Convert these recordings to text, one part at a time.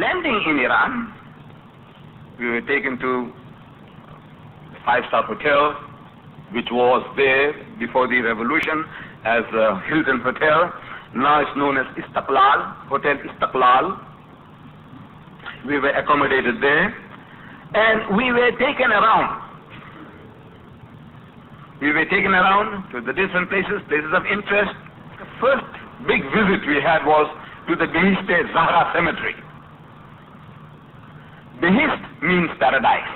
landing in Iran, we were taken to a five-star hotel, which was there before the revolution as Hilton Hotel. Now it's known as Istiqlal, Hotel Istiqlal. We were accommodated there, and we were taken around. We were taken around to the different places of interest. The first big visit we had was to the Behist Zahra cemetery. Behist means paradise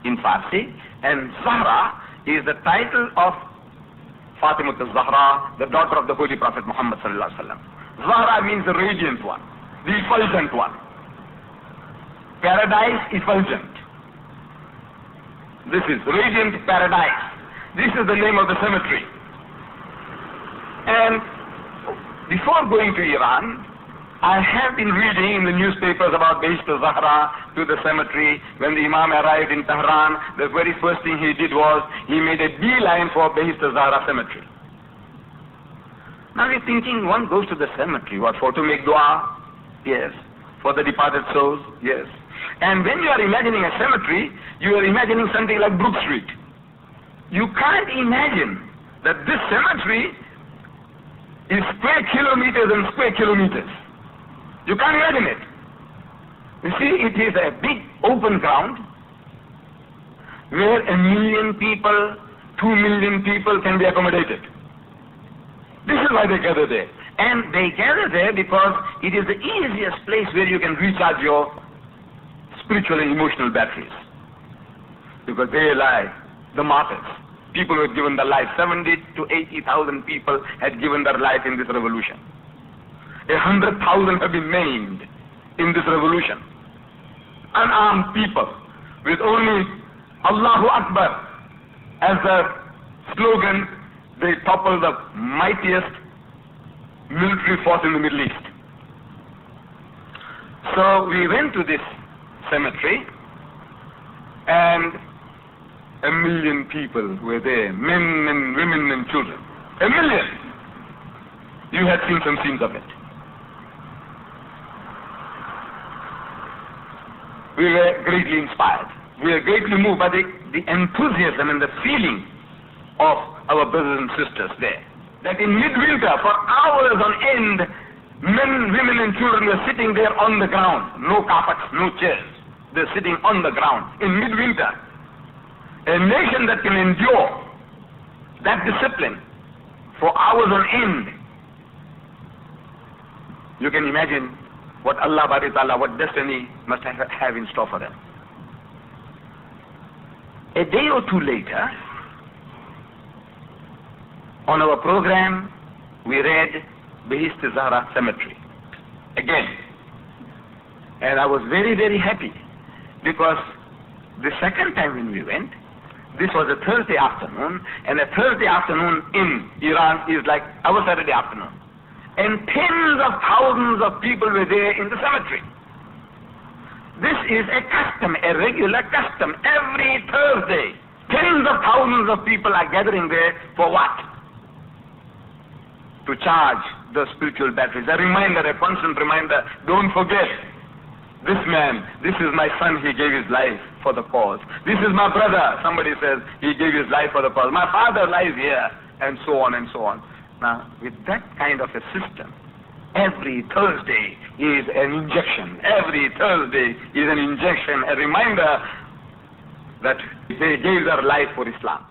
in Farsi, and Zahra is the title of Fatima al-Zahra, the daughter of the Holy Prophet Muhammad sallallahu alaihi wasallam. Zahra means the radiant one, the effulgent one. Paradise effulgent. This is radiant paradise. This is the name of the cemetery. And before going to Iran, I have been reading in the newspapers about Behist al-Zahra to the cemetery. When the Imam arrived in Tehran, the very first thing he did was he made a beeline for Behist al-Zahra cemetery. Now we're thinking, one goes to the cemetery, what, for to make dua? Yes. For the departed souls? Yes. And when you are imagining a cemetery, you are imagining something like Brook Street. You can't imagine that this cemetery is square kilometers and square kilometers. You can't imagine it. You see, it is a big open ground where 1 million people, 2 million people can be accommodated. This is why they gather there. And they gather there because it is the easiest place where you can recharge your spiritual and emotional batteries. Because there lie the martyrs, people who had given their life. 70 to 80,000 people had given their life in this revolution. 100,000 have been maimed in this revolution. Unarmed people with only Allahu Akbar as a slogan, they topple the mightiest military force in the Middle East. So we went to this cemetery, and 1 million people were there, men and women and children. 1 million! You had seen some scenes of it. We were greatly inspired. We were greatly moved by the enthusiasm and the feeling of our brothers and sisters there. That in midwinter, for hours on end, men, women and children were sitting there on the ground. No carpets, no chairs. They're sitting on the ground in midwinter. A nation that can endure that discipline for hours on end. You can imagine what Allah Bari Ta'ala, what destiny must have in store for them. A day or two later, on our program, we read Behist Zahra Cemetery again. And I was very, very happy because the second time when we went, this was a Thursday afternoon, and a Thursday afternoon in Iran is like our Saturday afternoon. And tens of thousands of people were there in the cemetery. This is a custom, a regular custom. Every Thursday, tens of thousands of people are gathering there for what? To charge the spiritual batteries. A reminder, a constant reminder, don't forget, this man, this is my son, he gave his life for the cause. This is my brother, somebody says, he gave his life for the cause. My father lies here, and so on and so on. Now, with that kind of a system, every Thursday is an injection. Every Thursday is an injection, a reminder that they gave their life for Islam.